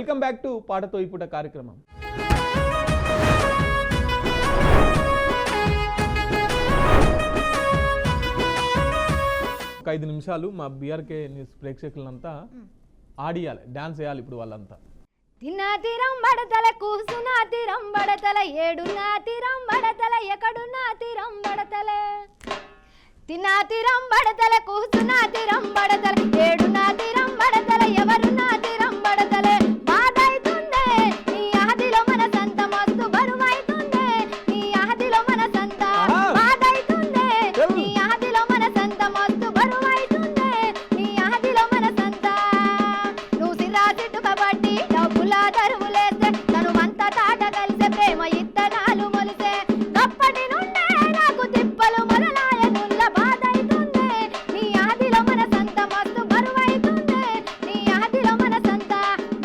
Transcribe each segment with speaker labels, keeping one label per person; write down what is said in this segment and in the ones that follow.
Speaker 1: Welcome back to పాటతో ఈ పూట కార్యక్రమం. ఒక 5 నిమిషాలు మా బీఆర్కే న్యూస్ ప్రేక్షకులంతా ఆడియాలి, డాన్స్ వేయాలి ఇప్పుడు వాళ్ళంతా.
Speaker 2: తిన్నాతిరం బడతల కూసునాతిరం బడతల ఏడున్నాతిరం బడతల ఎక్కడున్నాతిరం బడతల తిన్నాతిరం బడతల కూసునాతిరం బడతల ఏడున్నాతిరం బడతల ఎవరున్నాతిరం బడతల బాధైతుందే నీ ఆదిలో మన సంత మస్తు బరువైతుందే నీ ఆదిలో మన సంత బాధైతుందే నీ ఆదిలో మన సంత మస్తు బరువైతుందే నీ ఆదిలో మన సంత నువ్వు సిరా చెట్టు కాబట్టి డబ్బులా దరువులేస్తే తను అంత తాట కలిసే ప్రేమ ఇత్తనాలు మొలిసే గప్పటి నుండే నాకు తిప్పలు మొదలాయ నుల్ల బాధైతుందే నీ ఆదిలో మన సంత మస్తు బరువైతుందే నీ ఆదిలో మన సంత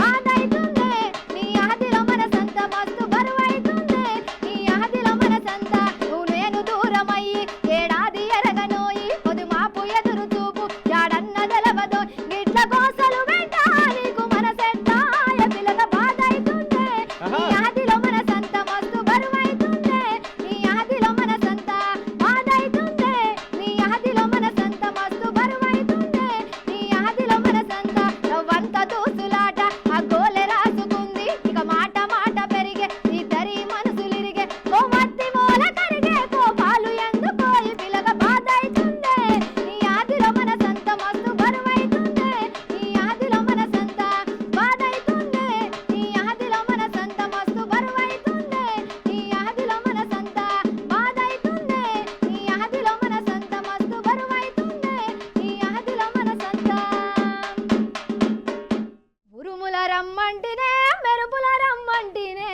Speaker 2: బాధైతుందే నీ ఆదిలో మన సంత మస్తు బరువైతుందే నీ ఆదిలో మన సంత నువ్వు నేను దూరమయ్యి ఏడాది ఎరగనోయి పొది మాపు ఎదురు చూపు జాడన్న తెలవదో గిట్ల కోసలు వెంట నీకు మనసెంటాయ పిలక బాధైతుందే నీ ఆదిలో మన సంత మస్తు బరువైతుందే నీ ఆదిలో మన సంత బాధైతుందే నీ ఆదిలో మన సంత మస్తు బరువైతుందే నీ ఆదిలో మన సంత నవ్వంత దూసులాట ఆ గోలె రాసుకుంది ఇక మాట మాట పెరిగే ఇద్దరి మనసులిరిగే కోమత్తి మూల కరిగే కోపాలు ఎందుకో ఈ పిలక బాధైతుందే నీ ఆదిలో మన సంత మస్తు బరువైతుందే నీ ఆదిలో మన సంత బాధైతుందే నీ ఆదిలో మన సంత మస్తు బరువైతుందే నీ ఆదిలో మన సంత బాధైతుందే నీ ఆదిలో మన సంత మస్తు బరువైతుందే నీ ఆదిలో మన సంత ఉరుముల రమ్మంటినే మెరుపుల రమ్మంటినే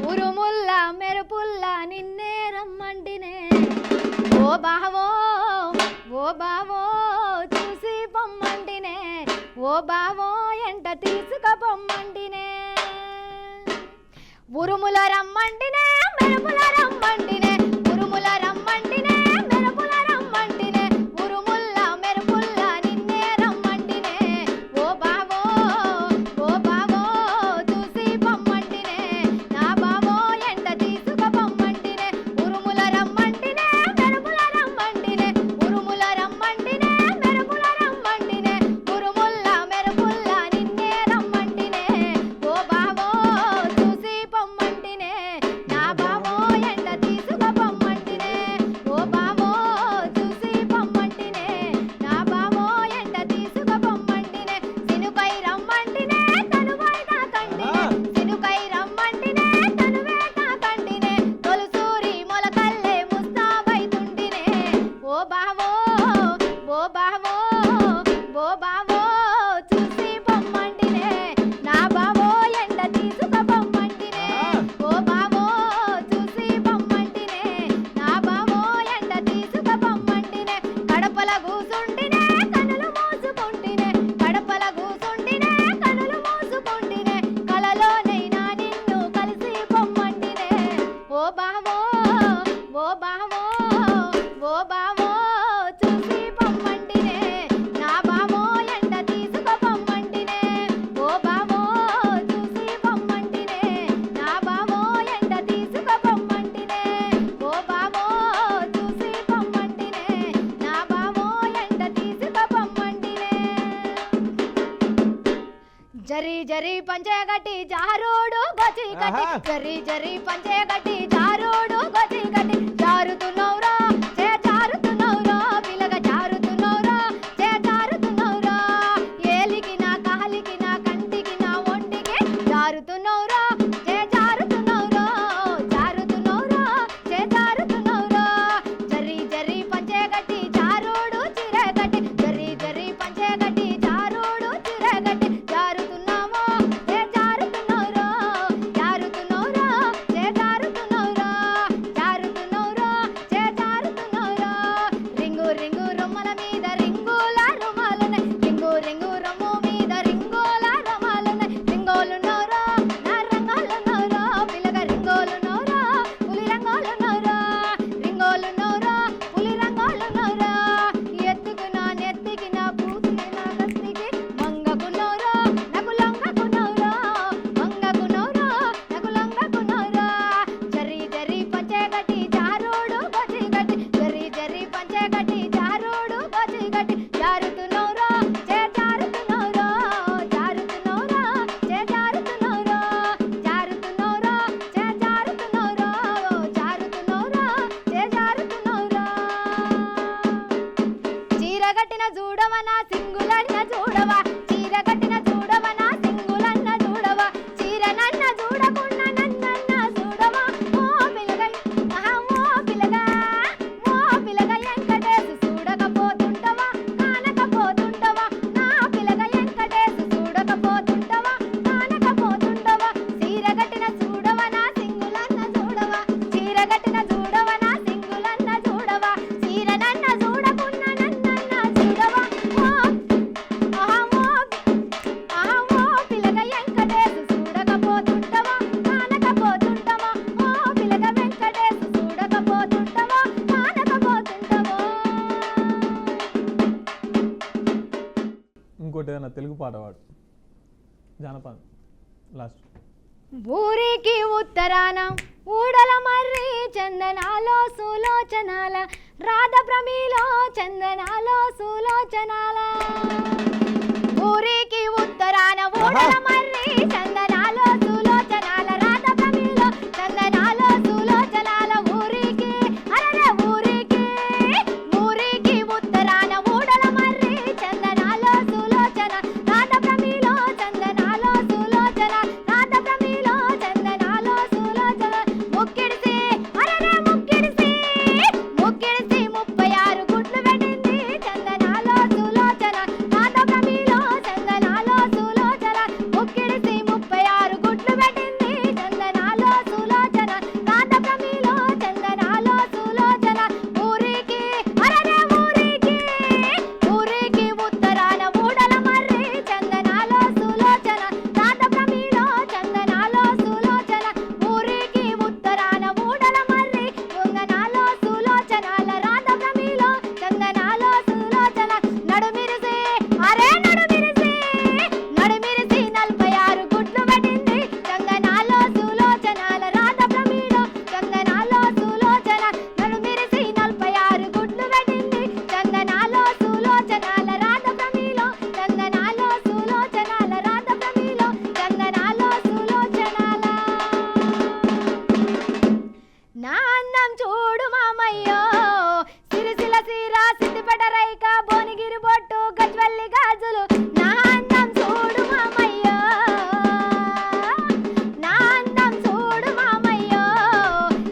Speaker 2: ఉరుముల్ల మెరుపుల్ల నిన్నే రమ్మంటినే ఓ బావో చూసి పొమ్మంటినే ఓ బావో ఎంట తీసుకపోమ్మంటినే ఉరుముల రమ్మంటినే మెరుపుల రమ్మంటినే ఉరుముల రమ్మంటినే మెరుపుల రమ్మంటినే ఉరుముల్ల మెరుపుల్ల నిన్నే రమ్మంటినే ఓ బావో చూసి పొమ్మంటినే నా బావో ఎంట తీసుకపోమ్మంటినే ఉరుముల రమ్మంటినే మెరుపుల రమ్మంటినే ఉరుముల రమ్మంటినే మెరుపుల రమ్మంటినే ఉరుముల్ల మెరుపుల్ల నిన్నే రమ్మంటినే ఓ బావో చూసి పొమ్మంటినే నా బావో ఎంట తీసుకపోమ్మంటినే ఓ బావో చూసి పొమ్మంటినే నా బావో ఎంట తీసుకపోమ్మంటినే సినుకై రమ్మంటినే తనువై తాకంటినే సినుకై రమ్మంటినే తనువే తాకంటినే తొలుసూరి మొలకల్లే ముస్తాబైతుంటినే ఓ బావో చూసి పొమ్మంటినే నా బావో ఎంట తీసుకపోమ్మంటినే ఓ బావో చూసి పొమ్మంటినే నా బావో ఎంట తీసుకపోమ్మంటినే కడపల కూసుంటినే కనులు మూసుకుంటినే కడపల కూసుంటినే కనులు మూసుకుంటినే కలలోనైనా నిన్ను కలిసి పొమ్మంటినే ఓ బావో చూసి పొమ్మంటినే నా బావో ఎంట తీసుకపోమ్మంటినే ఓ బావో చూసి పొమ్మంటినే నా బావో ఎంట తీసుకపోమ్మంటినే ఓ బావో చూసి పొమ్మంటినే నా బావో ఎంట తీసుకపోమ్మంటినే జరి జరి పంచగట్టి జారోడు గొచ్చి కట్టి జరి జరి పంచగట్టి జారోడు గొచ్చి కట్టి జారుతున్నౌరా చే జారుతున్నౌరా పిలగ జారుతున్నౌరా చే జారుతున్నౌరా ఏలికి నా కాలికి నా కంటికి నా ఒంటికి జారుతున్నౌరా చే జారుతున్నౌరా జారుతున్నౌరా చే జారుతున్నౌరా జరి జరి పంచగట్టి జారోడు చిరే కట్టి జరి జరి పంచగట్టి జారోడు చిరే కట్టి జారుతున్నావో చే జారుతున్నౌరా జారుతున్నౌరా చే జారుతున్నౌరా జారుతున్నౌరా
Speaker 1: తెలుగు పాటవాడు జానపదం లాస్ట్.
Speaker 2: ఊరికి ఉత్తరాన ఊడల మర్రి చందనాలో సులోచనాల రాధ ప్రమీలో చందనాలో సులోచనాల. ఊరికి ఉత్తరాన ఊడల మర్రి చందనాలో సులోచనాల రాధ ప్రమీలో చందనాలో సులోచనాల. ఊరికి అరే ఊరికి ఊరికి ఉత్తరాన ఊడల మర్రి చందనాలో సులోచన రాధ ప్రమీలో చందనాలో సులోచన రాధ ప్రమీలో చందనాలో సులోచన. ముక్కిడిసి అరే ముక్కిడిసి ముక్కిడిసి 36 గుడ్లు పెట్టింది చందనాలో సులోచన రాధ ప్రమీలో చందనాలో సులోచన. ముక్కిడిసి 36 గుడ్లు పెట్టింది చందనాలో సులోచన రాధ ప్రమీలో చందనాలో సులోచన. ఊరికి అరే ఊరికి ఊరికి ఉత్తరాన ఊడల మర్రి చందనాలో సులోచన రాధ ప్రమీలో చందనాలో సులోచన. ఊరికి ఉత్తరాన ఊడల మర్రి చందనాలో సులోచనాల రాధ ప్రమీలో చందనాలో సులోచన. నడుమిరిసి అరే నడుమిరిసి నడుమిరిసి 46 గుడ్లు పెట్టింది చందనాలో సులోచనాల రాధ ప్రమీలో చందనాలో సులోచన. నడుమిరిసి 46 గుడ్లు పెట్టింది చందనాలో సులోచనాల రాధ ప్రమీలో చందనాలో సులోచనాల రాధ ప్రమీలో చందనాలో సులోచనాల. నా అందం చూడు మామయ్యో సిరిసిల సీర సిద్దిపేట రైక భువనగిరి బొట్టు గజ్వెల్లి గాజులు. నా అందం చూడు మామయ్యో నా అందం చూడు మామయ్యో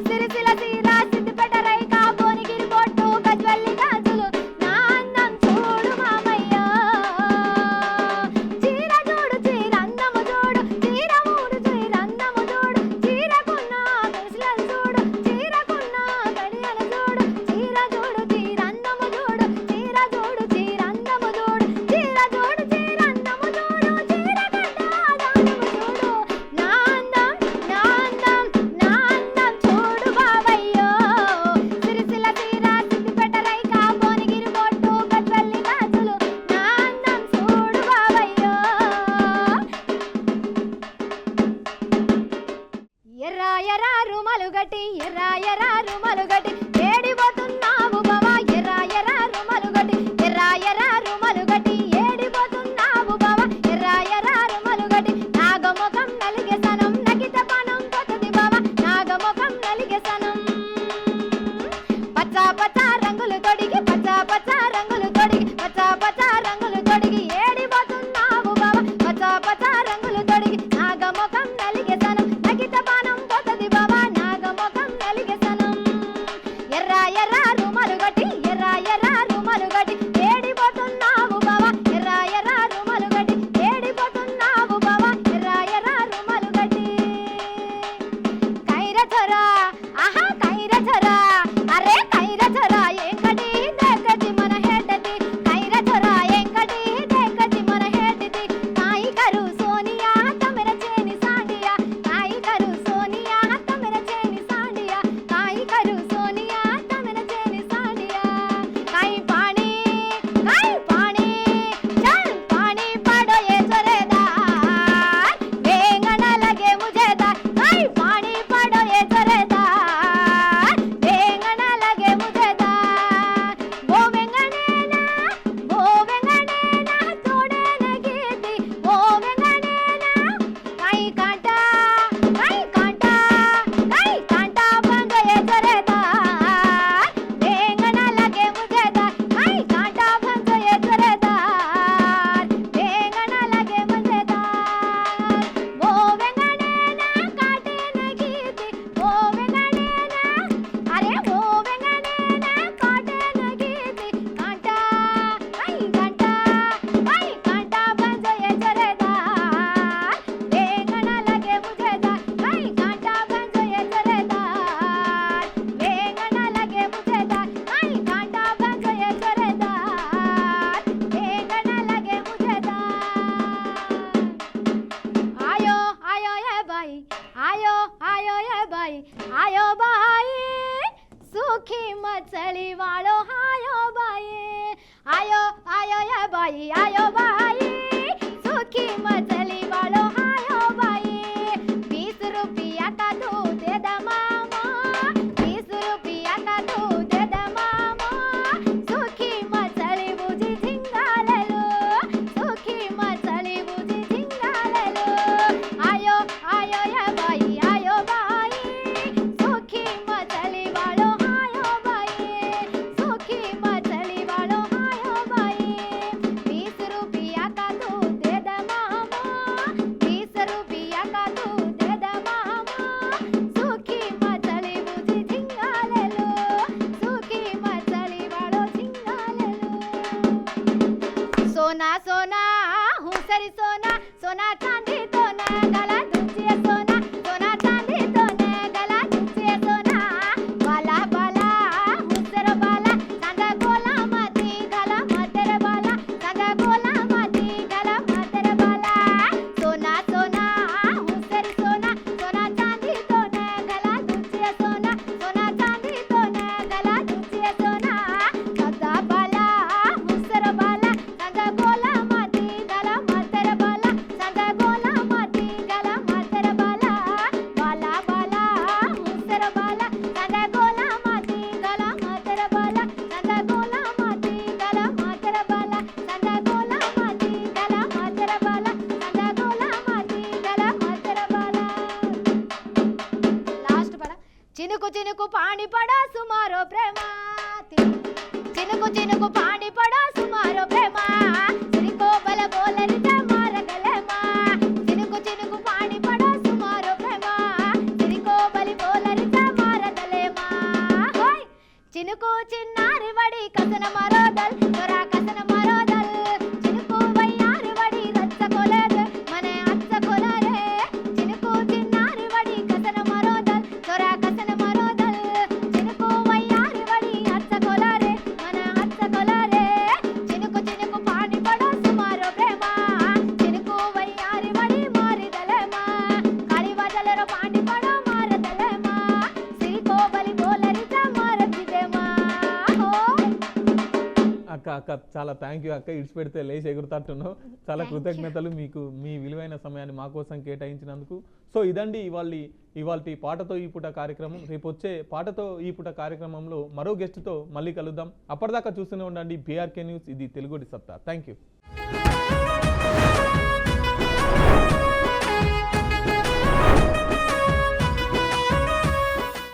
Speaker 2: సిరిసిల సీర సిద్దిపేట రైక భువనగిరి బొట్టు గజ్వెల్లి గాజులు. నా అందం చూడు మామయ్యో చీర చూడు చీర అందము చూడు చీర మూడు చీర అందము చూడు చీరకున్న గడియలు చూడు చీరకున్న గడియలు చూడు చీర చూడు చీర అందము చూడు చీర చూడు చీర అందము చూడు చీర చూడు చీర అందము చూడు చీర కట్ట దానము చూడు. నా అందం నా అందం నా అందం చూడు బావయ్యో సిరిసిల సీర సిద్దిపేట రైక భువనగిరి బొట్టు గజ్వెల్లి గాజులు. నా అందం చూడు బావయ్యో. ఎర్ర ఎర్ర రుమలు గట్టి ఎర్ర ఎర్ర రుమలు గట్టి ఏడిపోతున్నావు బావా ఎర్ర ఎర్ర రుమలు గట్టి ఎర్ర ఎర్ర రుమలు గట్టి ఏడిపోతున్నావు బావా ఎర్ర ఎర్ర రుమలు గట్టి. నాగముఖం నలిగే సనం నకిత పానం కొత్తది బావా నాగముఖం నలిగే సనం. పచ్చ పచ్చ రంగులు తొడిగి పచ్చ పచ్చ రంగులు తొడిగి పచ్చ పచ్చ రంగులు తొడిగి ఏడిపోతున్నావు బావా పచ్చ పచ్చ రంగులు తొడిగి. నాగముఖం నలిగే సనం నకిత పానం కొత్తది బావా నాగముఖం నలిగే సనం. ఎర్ర ఎర్ర రుమలు గట్టి ఎర్ర ఎర్ర రుమలు గట్టి ఏడిపోతున్నావు బావా ఎర్ర ఎర్ర రుమలు గట్టి ఏడిపోతున్నావు బావా ఎర్ర ఎర్ర రుమలు గట్టి. కైర చొరా ఆహా కైర చొరా అరే కైర చొరా ఎంకటి దేకటి మన హెడ్డతి కైర చొరా ఎంకటి దేకటి మన హెడ్డతి. కాయి కరు సోనియా తమర చేని సాండియా కాయి కరు సోనియా తమర చేని సాండియా కాయి కరు సోనియా తమర చేని సాండియా. కాయి పాణి చల్ పాణి పడో ఏ జొరేదార్ వేంగణ లగే ముజేదార్ కాయి పాణి పడో ఏ జొరేదార్ వేంగణ లగే ముజేదార్. ఓ వెంగణేనా తోడేన గీతి ఓ వెంగణేనా కాయి కాంటా బంగ ఏ జొరేదార్ వేంగణ లగే ముజేదార్ కాయి కాంటా బంగ ఏ జొరేదార్ వేంగణ లగే ముజేదార్. ఓ వెంగణేనా కాటేన గీతి ఓ వెంగణేనా అరే ఓ వెంగణేనా కాటేన గీతి కాంటా బంగ ఏ జొరేదార్ వేంగణ లగే ముజేదార్ కాయి కాంటా బంగ ఏ జొరేదార్ వేంగణ లగే ముజేదార్ కాయి కాంటా బంగ ఏ జొరేదార్ వేంగణ లగే ముజేదార్. आयो आयो ये भाई आयो आयो ये भाई आयो भाई सूखी मछली वालो आयो भाई आयो आयो ये भाई आयो भाई చినుకు చినుకు పాని పడో సుమారో ప్రేమ సిరికో బల బోలరితే మారగలేమా చినుకు చినుకు పాని పడో సుమారో ప్రేమ సిరికో బలి బోలరితే మారగలేమా హోయ్ చినుకు చిన్నారి వడి కసన మరోదల్ తొరా కసన మరోదల్ చినుకు వయ్యారి వడి రచ్చ కొలదే మనే అచ్చ కొలరే చినుకు చిన్నారి వడి కసన మరోదల్ తొరా కసన మరోదల్ చినుకు వయ్యారి వడి అచ్చ కొలరే మనే అచ్చ కొలరే చినుకు చినుకు పాని పడో సుమారో ప్రేమ చినుకు వయ్యారి వడి మారిదలేమా కాలి వదలరో పాని పడో మారదలేమా సిరికో బలి బోలరితే మారదిదేమా
Speaker 1: అక్క చాలా థ్యాంక్ యూ అక్క. ఇడిచిపెడితే లేచి ఎగురుతట్టున్నావు. చాలా కృతజ్ఞతలు మీకు, మీ విలువైన సమయాన్ని మా కోసం కేటాయించినందుకు. సో ఇదండి ఇవాల్టి పాటతో ఈ పూట కార్యక్రమం. రేపు వచ్చే పాటతో ఈ పూట కార్యక్రమంలో మరో గెస్ట్తో మళ్ళీ కలుద్దాం. అప్పటిదాకా చూస్తూనే ఉండండి బీఆర్కే న్యూస్. ఇది తెలుగుడి సత్తా. Thank you.